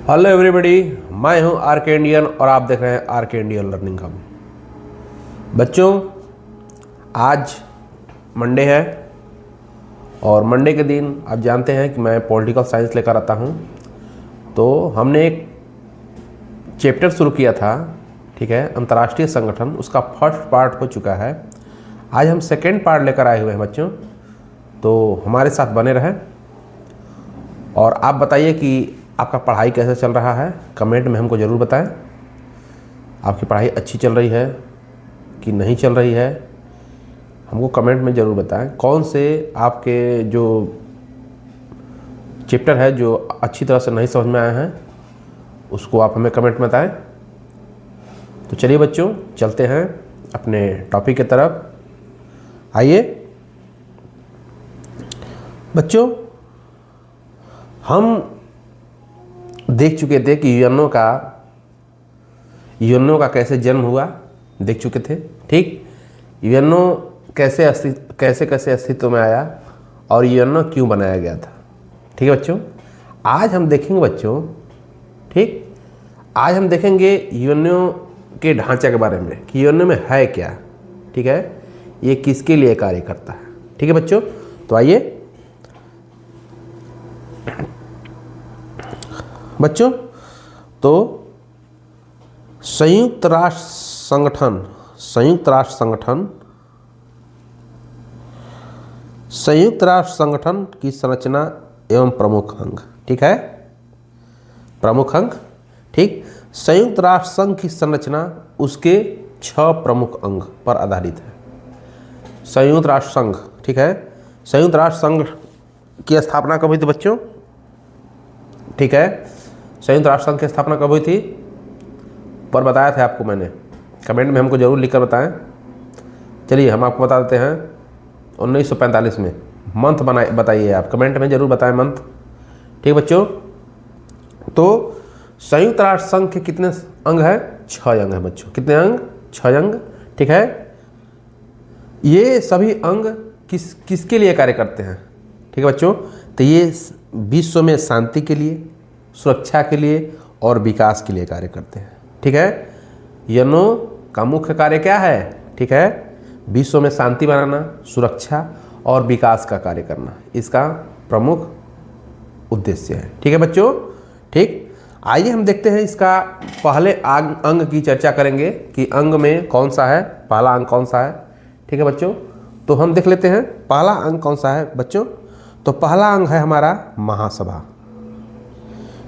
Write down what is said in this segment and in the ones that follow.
Hello everybody, मैं हूं are के इंडियन और आप देख रहे हैं आर के इंडियन लर्निंग हब। बच्चों, आज मंडे है और मंडे के दिन आप जानते हैं कि मैं पॉलिटिकल साइंस लेकर आता हूं। तो हमने एक चैप्टर शुरू किया था, ठीक है, अंतर्राष्ट्रीय संगठन। उसका फर्स्ट पार्ट हो चुका है। आज हम सेकेंड पार्ट लेकर आए हुए हैं बच्चों, तो हमारे साथ बने रहें। और आप बताइए कि आपका पढ़ाई कैसे चल रहा है, कमेंट में हमको ज़रूर बताएं। आपकी पढ़ाई अच्छी चल रही है कि नहीं चल रही है, हमको कमेंट में ज़रूर बताएं। कौन से आपके जो चैप्टर है जो अच्छी तरह से नहीं समझ में आए हैं, उसको आप हमें कमेंट में बताएं। तो चलिए बच्चों, चलते हैं अपने टॉपिक की तरफ। आइए बच्चों, हम देख चुके थे कि यूएनओ का कैसे जन्म हुआ, देख चुके थे। ठीक, यूएनओ कैसे अस्तित्व में आया और यूएनओ क्यों बनाया गया था। ठीक है बच्चों, आज हम देखेंगे बच्चों, ठीक, आज हम देखेंगे यूएनओ के ढांचे के बारे में कि यूएनओ में है क्या, ठीक है, ये किसके लिए कार्य करता है। ठीक है बच्चों, तो आइए बच्चों, तो संयुक्त राष्ट्र संगठन की संरचना एवं प्रमुख अंग, ठीक है, प्रमुख अंग। ठीक, संयुक्त राष्ट्र संघ की संरचना उसके 6 प्रमुख अंग पर आधारित है। संयुक्त राष्ट्र संघ, ठीक है, संयुक्त राष्ट्र संघ की स्थापना कब हुई थी बच्चों, ठीक है, संयुक्त राष्ट्र संघ की स्थापना कब हुई थी पर बताया था आपको मैंने, कमेंट में हमको जरूर लिखकर बताएं। चलिए हम आपको बता देते हैं, 1945 में। मंथ बताइए आप, कमेंट में जरूर बताएं मंथ। ठीक बच्चों, तो संयुक्त राष्ट्र संघ के कितने अंग हैं? 6 अंग हैं बच्चों। कितने अंग? 6 अंग, ठीक है। ये सभी अंग किसके लिए कार्य करते हैं, ठीक है बच्चों? तो ये विश्व में शांति के लिए, सुरक्षा के लिए और विकास के लिए कार्य करते हैं। ठीक है, यूएनओ का मुख्य कार्य क्या है? ठीक है, विश्व में शांति बनाना, सुरक्षा और विकास का कार्य करना, इसका प्रमुख उद्देश्य है। ठीक है बच्चों, ठीक। आइए हम देखते हैं, इसका पहले अंग की चर्चा करेंगे कि अंग में कौन सा है, पहला अंग कौन सा है। ठीक है बच्चों, तो हम देख लेते हैं पहला अंग कौन सा है बच्चों। तो पहला अंग है हमारा महासभा।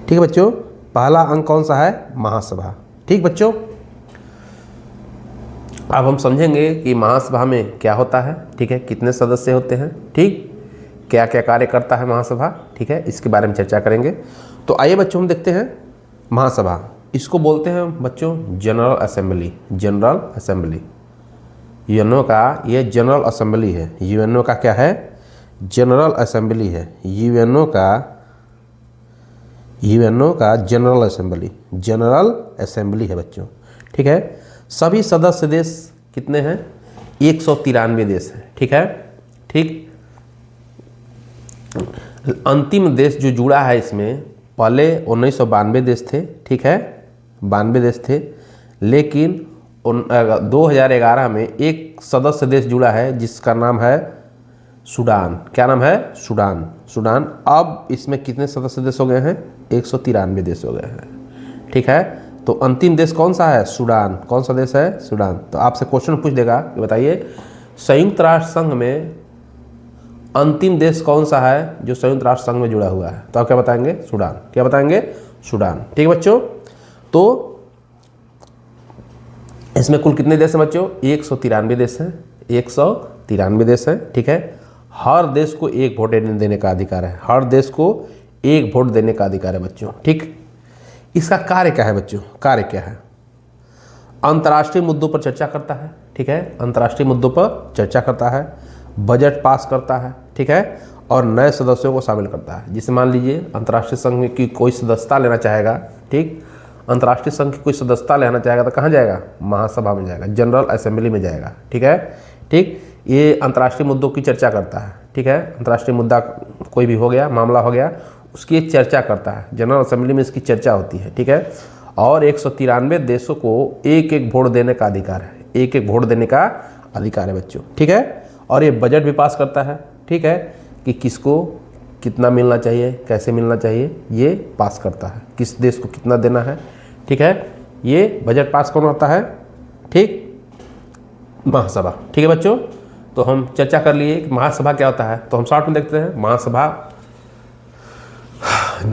ठीक है बच्चों, पहला अंग कौन सा है? महासभा। ठीक बच्चों, अब हम समझेंगे कि महासभा में क्या होता है, ठीक है, कितने सदस्य होते हैं, ठीक, क्या क्या कार्य करता है महासभा, ठीक है, इसके बारे में चर्चा करेंगे। तो आइए बच्चों हम देखते हैं महासभा। इसको बोलते हैं बच्चों general assembly. General assembly UNO का ये जनरल असेंबली है। यूएनओ का क्या है? जनरल असेंबली है। यूएनओ का जनरल असेंबली है बच्चों। ठीक है, सभी सदस्य देश कितने हैं? 193 देश हैं। ठीक है, ठीक। अंतिम देश जो जुड़ा है इसमें, पहले 1992 देश थे, ठीक है, 92 देश थे, लेकिन 2011 में एक सदस्य देश जुड़ा है जिसका नाम है सूडान। क्या नाम है? सूडान। अब इसमें कितने सदस्य देश हो गए हैं? 193 देश हो गए हैं। ठीक है, तो अंतिम देश कौन सा है? सूडान। कौन सा देश है? सूडान। तो आपसे क्वेश्चन पूछ देगा कि बताइए संयुक्त राष्ट्र संघ में अंतिम देश कौन सा है जो संयुक्त राष्ट्र संघ में जुड़ा हुआ है? तो आप क्या बताएंगे? सूडान। क्या बताएंगे? सूडान। ठीक है बच्चों, तो इसमें कुल कितने देश हैं बच्चों? 193 देश हैं। 193 देश हैं। ठीक है, हर देश को एक वोट देने का अधिकार है। हर देश को एक वोट देने का अधिकार है बच्चों। ठीक, इसका कार्य क्या है बच्चों? कार्य क्या है? अंतर्राष्ट्रीय मुद्दों पर चर्चा करता है। ठीक है, अंतर्राष्ट्रीय मुद्दों पर चर्चा करता है, बजट पास करता है, ठीक है, और नए सदस्यों को शामिल करता है। जिसे मान लीजिए अंतर्राष्ट्रीय संघ की कोई सदस्यता लेना चाहेगा, ठीक, अंतर्राष्ट्रीय संघ की कोई सदस्यता लेना चाहेगा तो कहाँ जाएगा? महासभा में जाएगा, जनरल असेंबली में जाएगा। ठीक है, ठीक, ये अंतर्राष्ट्रीय मुद्दों की चर्चा करता है। ठीक है, अंतर्राष्ट्रीय मुद्दा कोई भी हो गया, मामला हो गया, उसकी ये चर्चा करता है, जनरल असेंबली में इसकी चर्चा होती है, ठीक है। और 193 देशों को एक एक वोट देने का अधिकार है, एक एक वोट देने का अधिकार है बच्चों, ठीक है। और ये बजट भी पास करता है, ठीक है, कि किसको कितना मिलना चाहिए, कैसे मिलना चाहिए, ये पास करता है, किस देश को कितना देना है, ठीक है। ये बजट पास कौन होता है, ठीक, महासभा, ठीक है बच्चों। तो हम चर्चा कर लिए कि महासभा क्या होता है, तो हम शॉर्ट में देखते हैं।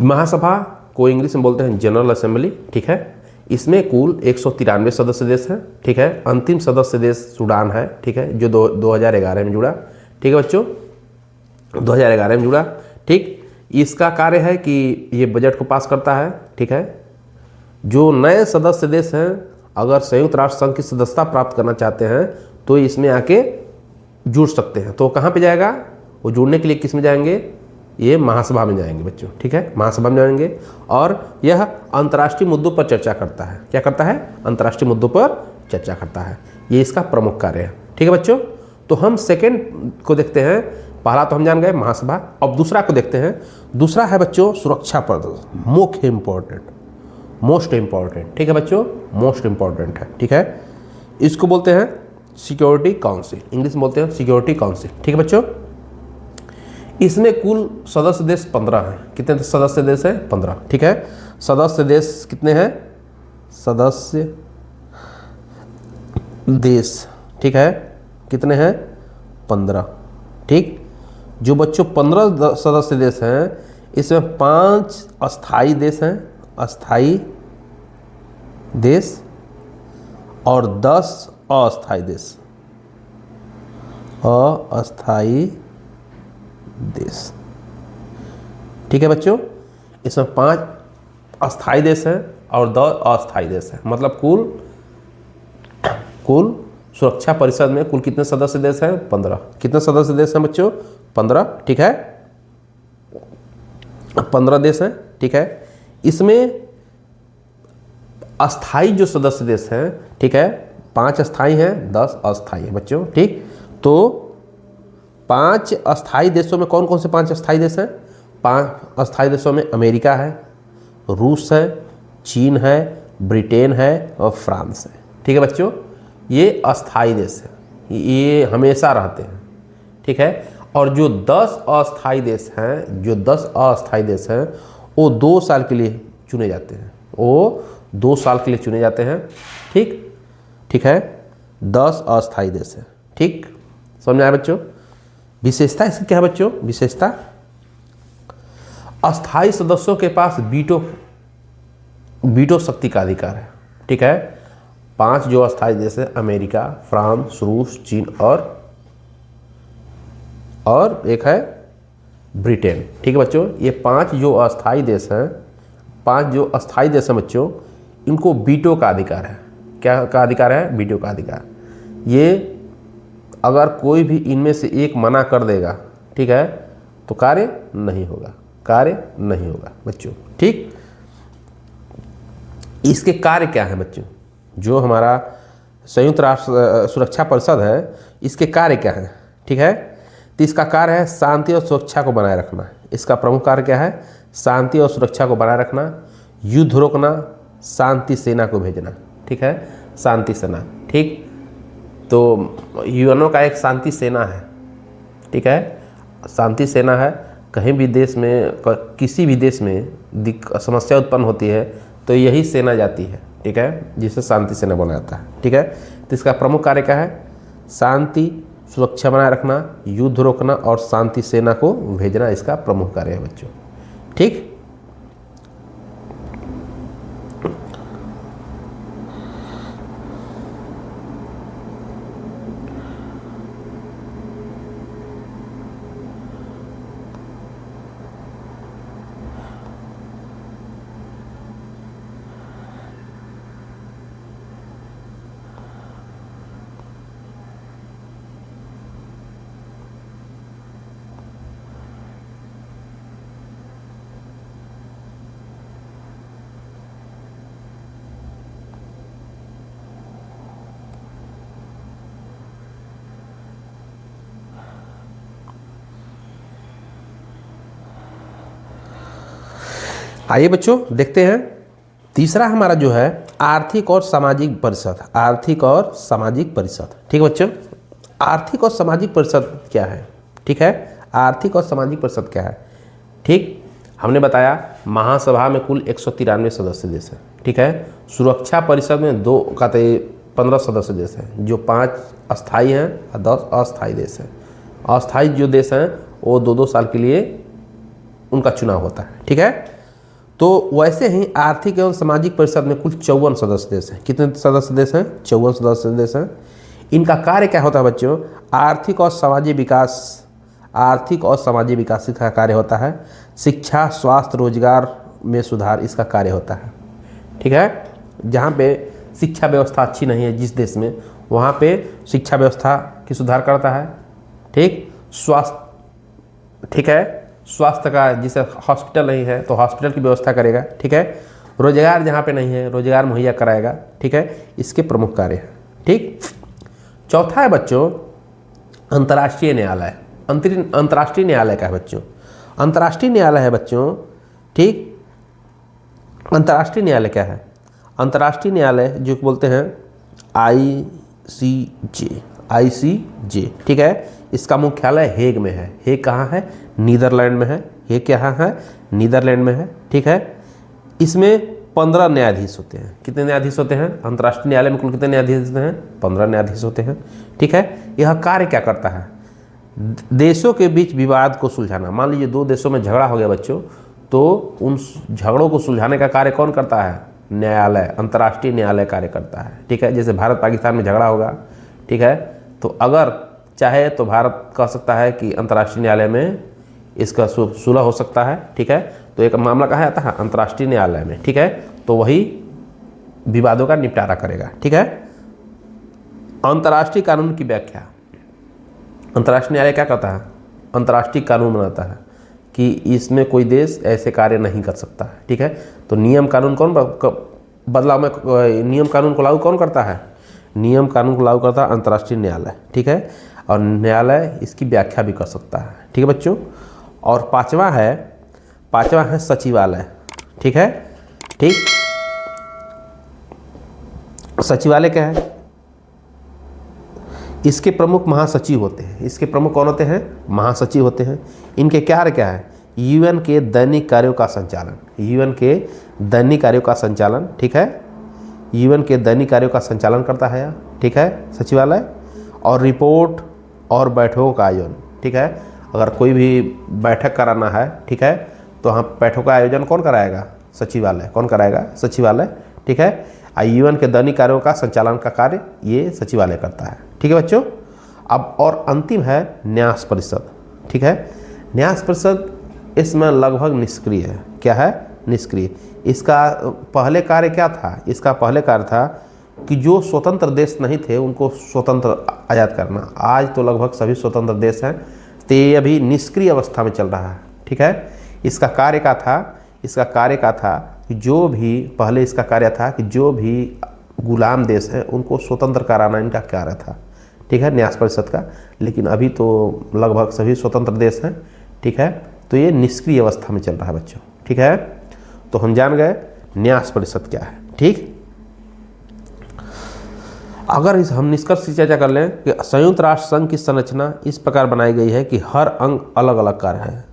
महासभा को इंग्लिश में बोलते हैं जनरल असेंबली, ठीक है। इसमें कुल 193 सदस्य देश हैं, ठीक है। अंतिम सदस्य देश सूडान है, ठीक है, जो 2011 में जुड़ा, ठीक है बच्चों, 2011 में जुड़ा, ठीक। इसका कार्य है कि ये बजट को पास करता है, ठीक है। जो नए सदस्य देश हैं अगर संयुक्त राष्ट्र संघ की सदस्यता प्राप्त करना चाहते हैं तो इसमें आके जुड़ सकते हैं। तो कहाँ पे जाएगा वो, जुड़ने के लिए किस में जाएंगे, ये महासभा में जाएंगे बच्चों, ठीक है, महासभा में जाएंगे। और यह अंतर्राष्ट्रीय मुद्दों पर चर्चा करता है, क्या करता है, अंतर्राष्ट्रीय मुद्दों पर चर्चा करता है, ये इसका प्रमुख कार्य है, ठीक है बच्चों। तो हम सेकेंड को देखते हैं, पहला तो हम जान गए महासभा, अब दूसरा को देखते हैं। दूसरा है बच्चों सुरक्षा पद, मोस्ट इम्पॉर्टेंट, ठीक है बच्चों, मोस्ट इम्पॉर्टेंट है, ठीक है। इसको बोलते हैं सिक्योरिटी काउंसिल, इंग्लिश में बोलते हैं सिक्योरिटी काउंसिल, ठीक है बच्चों। इसमें कुल सदस्य देश 15 हैं। कितने सदस्य देश हैं, 15, ठीक है। सदस्य देश कितने हैं, सदस्य देश, ठीक है, कितने हैं, 15, ठीक। जो बच्चों 15 सदस्य देश हैं इसमें 5 अस्थाई देश हैं, अस्थाई देश, और 10 अस्थाई देश, अस्थाई देश, ठीक है बच्चों। इसमें 5 अस्थाई देश हैं और 10 अस्थाई देश हैं। मतलब कुल सुरक्षा परिषद में कुल कितने सदस्य देश हैं, 15। कितने सदस्य देश हैं बच्चों, 15, ठीक है, 15 देश हैं, ठीक है। इसमें अस्थाई जो सदस्य देश हैं, ठीक है, 5 अस्थाई हैं, 10 अस्थाई हैं बच्चों, ठीक। तो 5 अस्थाई देशों में कौन कौन से 5 अस्थाई देश हैं, 5 अस्थाई देशों में अमेरिका है, रूस है, चीन है, ब्रिटेन है और फ्रांस है, ठीक है बच्चों। ये अस्थाई देश है, ये हमेशा रहते हैं, ठीक है। और जो 10 अस्थाई देश हैं, जो 10 अस्थाई देश हैं वो 2 साल के लिए चुने जाते हैं, वो 2 साल के लिए चुने जाते हैं, ठीक, ठीक है। 10 अस्थाई देश है, ठीक, समझ में आया बच्चों। विशेषता इसकी क्या है बच्चों, विशेषता, अस्थाई सदस्यों के पास वीटो शक्ति का अधिकार है, ठीक है। 5 जो अस्थाई देश है, अमेरिका, फ्रांस, रूस, चीन और एक है ब्रिटेन, ठीक है बच्चों। ये 5 जो अस्थाई देश हैं, 5 जो अस्थाई देश हैं बच्चों, इनको वीटो का अधिकार है। क्या का अधिकार है, वीटो का अधिकार। ये अगर कोई भी इनमें से एक मना कर देगा, ठीक है, तो कार्य नहीं होगा, कार्य नहीं होगा बच्चों, ठीक। इसके कार्य क्या है बच्चों, जो हमारा संयुक्त राष्ट्र सुरक्षा परिषद है, इसके कार्य क्या है, ठीक है। तो इसका कार्य है शांति और सुरक्षा को बनाए रखना। इसका प्रमुख कार्य क्या है, शांति और सुरक्षा को बनाए रखना, युद्ध रोकना, शांति सेना को भेजना, ठीक है, शांति सेना, ठीक। तो यूएनओ का एक शांति सेना है, ठीक है, शांति सेना है। कहीं भी देश में, किसी भी देश में समस्या उत्पन्न होती है तो यही सेना जाती है, ठीक है, जिसे शांति सेना बनाया जाता है, ठीक है। तो इसका प्रमुख कार्य क्या है, शांति सुरक्षा बनाए रखना, युद्ध रोकना और शांति सेना को भेजना, इसका प्रमुख कार्य है बच्चों, ठीक। आइए बच्चों देखते हैं तीसरा हमारा जो है आर्थिक और सामाजिक परिषद। आर्थिक और सामाजिक परिषद, ठीक है बच्चों। आर्थिक और सामाजिक परिषद क्या है? ठीक है, आर्थिक और सामाजिक परिषद क्या है? ठीक, हमने बताया महासभा में कुल 193 सदस्य देश हैं। ठीक है, सुरक्षा परिषद में 15 सदस्य देश हैं, जो 5 अस्थायी हैं और 10 अस्थायी देश हैं। अस्थायी जो देश हैं वो 2-2 साल के लिए उनका चुनाव होता है। ठीक है, तो वैसे ही आर्थिक एवं सामाजिक परिषद में कुल 54 सदस्य देश हैं। कितने सदस्य देश हैं? 54 सदस्य देश हैं। इनका कार्य क्या होता है बच्चों? आर्थिक और सामाजिक विकास, आर्थिक और सामाजिक विकास का कार्य होता है। शिक्षा, स्वास्थ्य, रोजगार में सुधार इसका कार्य होता है। ठीक है, जहाँ पे शिक्षा व्यवस्था अच्छी नहीं है जिस देश में, वहाँ पे शिक्षा व्यवस्था की सुधार करता है। ठीक, स्वास्थ्य, ठीक है, स्वास्थ्य का, जिसे हॉस्पिटल नहीं है तो हॉस्पिटल की व्यवस्था करेगा। ठीक है, रोजगार जहाँ पे नहीं है रोजगार मुहैया कराएगा। ठीक है, इसके प्रमुख कार्य हैं। ठीक, चौथा है बच्चों अंतर्राष्ट्रीय न्यायालय। अंतर्राष्ट्रीय न्यायालय का है बच्चों? अंतर्राष्ट्रीय न्यायालय है बच्चों। ठीक, अंतर्राष्ट्रीय न्यायालय क्या है? अंतर्राष्ट्रीय न्यायालय जो बोलते हैं ICJ। ठीक है, इसका मुख्यालय हेग में है। हेग कहाँ है? नीदरलैंड में है। हेग कहाँ है? नीदरलैंड में है। ठीक है, इसमें 15 न्यायाधीश होते हैं। कितने न्यायाधीश होते हैं? अंतर्राष्ट्रीय न्यायालय में कुल कितने न्यायाधीश होते हैं? 15 न्यायाधीश होते हैं। ठीक है, यह कार्य क्या करता है? देशों के बीच विवाद को सुलझाना। मान लीजिए 2 देशों में झगड़ा हो गया बच्चों, तो उन झगड़ों को सुलझाने का कार्य कौन करता है? न्यायालय, अंतर्राष्ट्रीय न्यायालय कार्य करता है। ठीक है, जैसे भारत पाकिस्तान में झगड़ा होगा, ठीक है, तो अगर चाहे तो भारत कह सकता है कि अंतर्राष्ट्रीय न्यायालय में इसका सुलह हो सकता है। ठीक है, तो एक मामला कहाँ आता है? अंतर्राष्ट्रीय न्यायालय में। ठीक है, तो वही विवादों का निपटारा करेगा। ठीक है, अंतर्राष्ट्रीय कानून की व्याख्या। अंतर्राष्ट्रीय न्यायालय क्या करता है? अंतर्राष्ट्रीय कानून बनाता है कि इसमें कोई देश ऐसे कार्य नहीं कर सकता है। ठीक है, तो नियम कानून कौन बदलाव में नियम कानून को लागू कौन करता है? नियम कानून को लागू करता है अंतर्राष्ट्रीय न्यायालय। ठीक है, और न्यायालय इसकी व्याख्या भी कर सकता है। ठीक है बच्चों, और पांचवा है सचिवालय। ठीक है, ठीक, सचिवालय क्या है? इसके प्रमुख महासचिव होते हैं। इसके प्रमुख कौन होते हैं? महासचिव होते हैं। इनके कार्य क्या है? यूएन के दैनिक कार्यों का संचालन। यूएन के दैनिक कार्यों का संचालन। ठीक है, यूएन के दैनिक कार्यों का संचालन करता है। ठीक है, सचिवालय, और रिपोर्ट और बैठकों का आयोजन। ठीक है, अगर कोई भी बैठक कराना है, ठीक है, तो हम बैठकों का आयोजन कौन कराएगा? सचिवालय। कौन कराएगा? सचिवालय। ठीक है, यूएन के दैनिक कार्यों का संचालन का कार्य ये सचिवालय करता है। ठीक है बच्चों, अब और अंतिम है न्यास परिषद। ठीक है, न्यास परिषद इसमें लगभग निष्क्रिय है। क्या है? निष्क्रिय। इसका पहले कार्य क्या था? इसका पहले कार्य था कि जो स्वतंत्र देश नहीं थे उनको स्वतंत्र आज़ाद करना। आज तो लगभग सभी स्वतंत्र देश हैं, तो ये अभी निष्क्रिय अवस्था में चल रहा है। ठीक है, इसका कार्य क्या था कि जो भी पहले इसका कार्य था कि जो भी गुलाम देश हैं उनको स्वतंत्र कराना इनका कार्य था। ठीक है, न्यास परिषद का। लेकिन अभी तो लगभग सभी स्वतंत्र देश हैं। ठीक है, तो ये निष्क्रिय अवस्था में चल रहा है बच्चों। ठीक है, तो हम जान गए न्यास परिषद क्या है। ठीक, अगर हम निष्कर्ष की चर्चा कर लें कि संयुक्त राष्ट्र संघ की संरचना इस प्रकार बनाई गई है कि हर अंग अलग अलग कार्य है।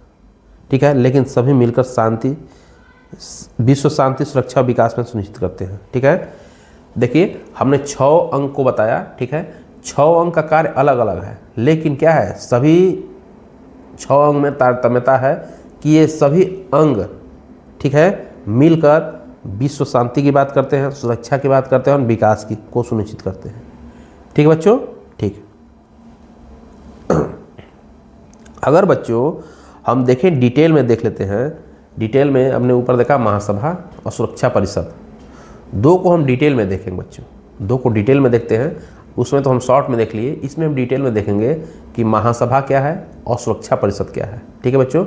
ठीक है, लेकिन सभी मिलकर शांति, विश्व शांति, सुरक्षा और विकास में सुनिश्चित करते हैं। ठीक है, देखिए हमने 6 अंग को बताया। ठीक है, 6 अंग का कार्य अलग अलग है, लेकिन क्या है? सभी 6 अंग में तारतम्यता है कि ये सभी अंग, ठीक है, मिलकर विश्व शांति की बात करते हैं, सुरक्षा की बात करते हैं और विकास की को सुनिश्चित करते हैं। ठीक है बच्चों, ठीक। अगर बच्चों हम देखें डिटेल में देख लेते हैं। डिटेल में हमने ऊपर देखा महासभा और सुरक्षा परिषद, 2 को हम डिटेल में देखेंगे बच्चों। 2 को डिटेल में देखते हैं, उसमें तो हम शॉर्ट में देख लिए, इसमें हम डिटेल में देखेंगे कि महासभा क्या है और सुरक्षा परिषद क्या है। ठीक है बच्चों,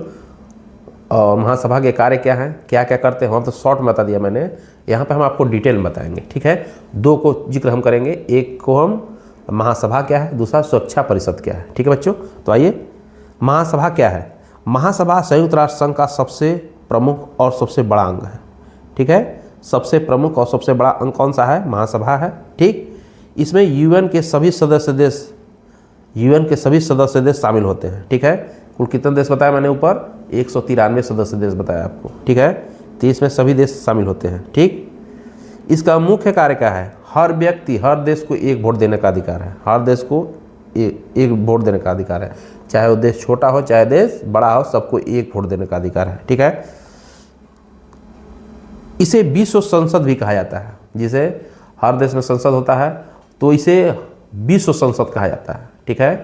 और महासभा के कार्य क्या हैं, क्या क्या करते हैं, हम तो शॉर्ट में बता दिया मैंने, यहाँ पे हम आपको डिटेल में बताएंगे। ठीक है, 2 को जिक्र हम करेंगे, एक को हम महासभा क्या है, दूसरा सुरक्षा परिषद क्या है। ठीक है बच्चों, तो आइए महासभा क्या है। महासभा संयुक्त राष्ट्र संघ का सबसे प्रमुख और सबसे बड़ा अंग है। ठीक है, सबसे प्रमुख और सबसे बड़ा अंग कौन सा है? महासभा है। ठीक, इसमें यूएन के सभी सदस्य देश शामिल होते हैं। ठीक है, कुल कितने देश बताया मैंने ऊपर? 193 सदस्य देश बताया आपको। ठीक है, तो इसमें सभी देश शामिल होते हैं। ठीक, इसका मुख्य कार्य क्या है? हर व्यक्ति, हर देश को एक वोट देने का अधिकार है। हर देश को एक वोट देने का अधिकार है, चाहे वो देश छोटा हो चाहे देश बड़ा हो, सबको एक वोट देने का अधिकार है। ठीक है, इसे विश्व संसद भी कहा जाता है। जिसे हर देश में संसद होता है तो इसे विश्व संसद कहा जाता है। ठीक है,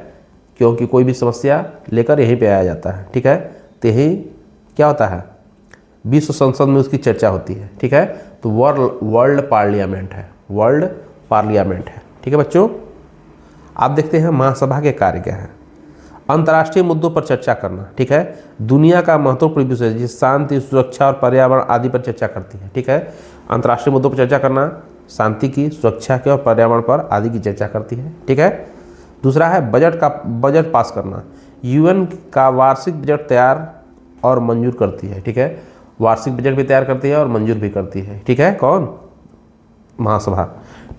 क्योंकि कोई भी समस्या लेकर यहीं पे आया जाता है। ठीक है, तो यही क्या होता है? विश्व संसद में उसकी चर्चा होती है। ठीक है, तो वर्ल्ड पार्लियामेंट है, वर्ल्ड पार्लियामेंट है। ठीक है बच्चों, आप देखते हैं महासभा के कार्य क्या है। अंतर्राष्ट्रीय मुद्दों पर चर्चा करना। ठीक है, दुनिया का महत्वपूर्ण विषय जिस शांति, सुरक्षा और पर्यावरण आदि पर चर्चा करती है। ठीक है, अंतर्राष्ट्रीय मुद्दों पर चर्चा करना, शांति की, सुरक्षा की और पर्यावरण पर आदि की चर्चा करती है। ठीक है, दूसरा है बजट पास करना। यूएन का वार्षिक बजट तैयार और मंजूर करती है। ठीक है, वार्षिक बजट भी तैयार करती है और मंजूर भी करती है। ठीक है, कौन? महासभा।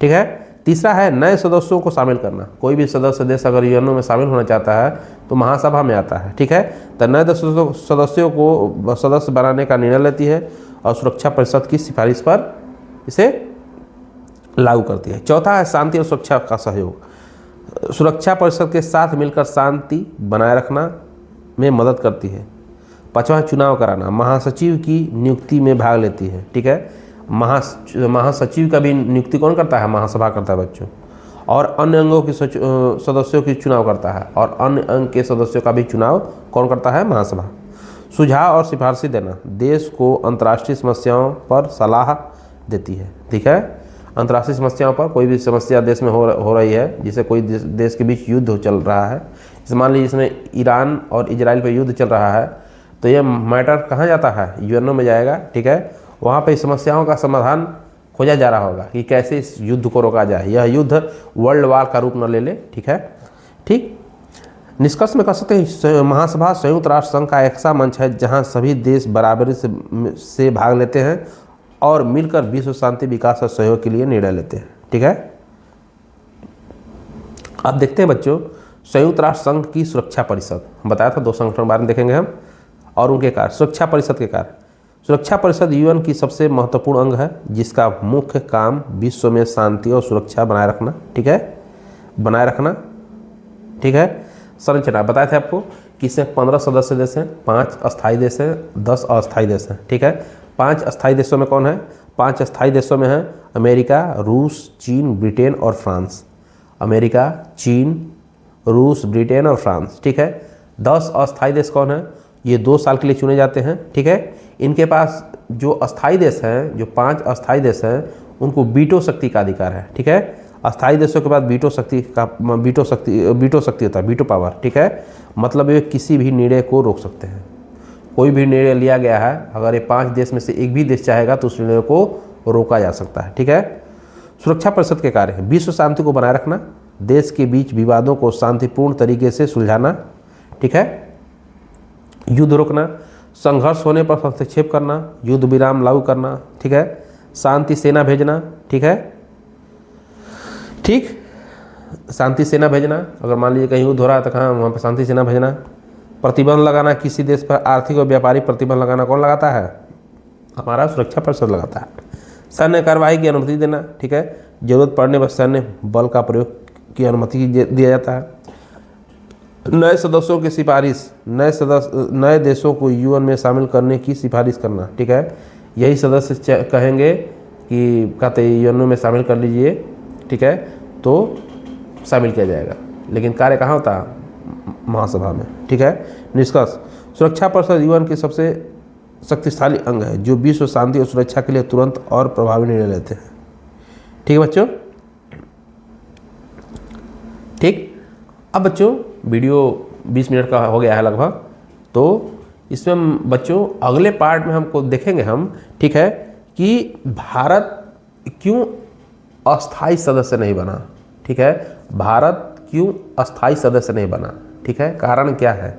ठीक है, तीसरा है नए सदस्यों को शामिल करना। कोई भी सदस्य देश अगर यूएनओ में शामिल होना चाहता है तो महासभा में आता है। ठीक है, तो नए सदस्यों को सदस्य बनाने का निर्णय लेती है और सुरक्षा परिषद की सिफारिश पर इसे लागू करती है। चौथा है शांति और सुरक्षा का सहयोग। सुरक्षा परिषद के साथ मिलकर शांति बनाए रखना में मदद करती है। पांचवा चुनाव कराना। महासचिव की नियुक्ति में भाग लेती है। ठीक है, महासचिव का भी नियुक्ति कौन करता है? महासभा करता है बच्चों। और अन्य अंगों के सदस्यों की चुनाव करता है, और अन्य अंग के सदस्यों का भी चुनाव कौन करता है? महासभा। सुझाव और सिफारिशें देना। देश को अंतर्राष्ट्रीय समस्याओं पर सलाह देती है। ठीक है, अंतर्राष्ट्रीय समस्याओं पर, कोई भी समस्या देश में हो रही है, जिसे कोई देश के बीच युद्ध चल रहा है, जैसे मान लीजिए इसमें ईरान और इजराइल पर युद्ध चल रहा है, तो यह मैटर कहाँ जाता है? यूएनओ में जाएगा। ठीक है, वहाँ पे समस्याओं का समाधान खोजा जा रहा होगा कि कैसे इस युद्ध को रोका जाए, यह युद्ध वर्ल्ड वार का रूप न ले ले। ठीक है, ठीक, निष्कर्ष में कह सकते हैं महासभा संयुक्त राष्ट्र संघ का ऐसा मंच है जहाँ सभी देश बराबरी से भाग लेते हैं और मिलकर विश्व शांति, विकास और सहयोग के लिए निर्णय लेते हैं। ठीक है, अब देखते हैं बच्चों संयुक्त राष्ट्र संघ की सुरक्षा परिषद। बताया था 2 संगठन के बारे में देखेंगे हम और उनके कार्य। सुरक्षा परिषद के कार्य। सुरक्षा परिषद यूएन की सबसे महत्वपूर्ण अंग है जिसका मुख्य काम विश्व में शांति और सुरक्षा बनाए रखना। ठीक है, बनाए रखना। ठीक है, संरचना बताए थे आपको कि इसमें 15 सदस्य देश हैं, 5 अस्थायी देश हैं, 10 अस्थायी देश हैं। ठीक है, 5 अस्थायी देशों में कौन है? 5 अस्थायी देशों में है अमेरिका, रूस, चीन, ब्रिटेन और फ्रांस। अमेरिका, चीन, रूस, ब्रिटेन और फ्रांस। ठीक है, 10 अस्थायी देश कौन है? ये 2 साल के लिए चुने जाते हैं। ठीक है, इनके पास जो अस्थायी देश हैं, जो 5 अस्थायी देश हैं, उनको वीटो शक्ति का अधिकार है। ठीक है, अस्थायी देशों के बाद वीटो शक्ति होता है, वीटो पावर। ठीक है, मतलब ये किसी भी निर्णय को रोक सकते हैं। कोई भी निर्णय लिया गया है, अगर ये 5 देश में से एक भी देश चाहेगा तो उस निर्णय को रोका जा सकता है। ठीक है, सुरक्षा परिषद के कार्य है विश्व शांति को बनाए रखना, देश के बीच विवादों को शांतिपूर्ण तरीके से सुलझाना। ठीक है, युद्ध रोकना, संघर्ष होने पर हस्तक्षेप करना, युद्ध विराम लागू करना। ठीक है, शांति सेना भेजना। ठीक है, ठीक, शांति सेना भेजना। अगर मान लीजिए कहीं युद्ध हो रहा है तो कहाँ? वहाँ पर शांति सेना भेजना। प्रतिबंध लगाना, किसी देश पर आर्थिक और व्यापारिक प्रतिबंध लगाना कौन लगाता है? हमारा सुरक्षा परिषद लगाता है। सैन्य कार्रवाई की अनुमति देना। ठीक है, जरूरत पड़ने पर सैन्य बल का प्रयोग की अनुमति दिया जाता है। नए सदस्यों की सिफारिश, नए देशों को यूएन में शामिल करने की सिफारिश करना। ठीक है, यही सदस्य कहेंगे कि कहते यूएन में शामिल कर लीजिए। ठीक है, तो शामिल किया जाएगा, लेकिन कार्य कहाँ होता है? महासभा में। ठीक है, निष्कर्ष सुरक्षा परिषद यूएन के सबसे शक्तिशाली अंग है जो विश्व शांति और सुरक्षा के लिए तुरंत और प्रभावी निर्णय लेते हैं। ठीक है बच्चों, ठीक। अब बच्चों वीडियो 20 मिनट का हो गया है लगभग, तो इसमें बच्चों अगले पार्ट में हमको देखेंगे हम, ठीक है, कि भारत क्यों अस्थायी सदस्य नहीं बना। ठीक है, भारत क्यों अस्थायी सदस्य नहीं बना। ठीक है, कारण क्या है।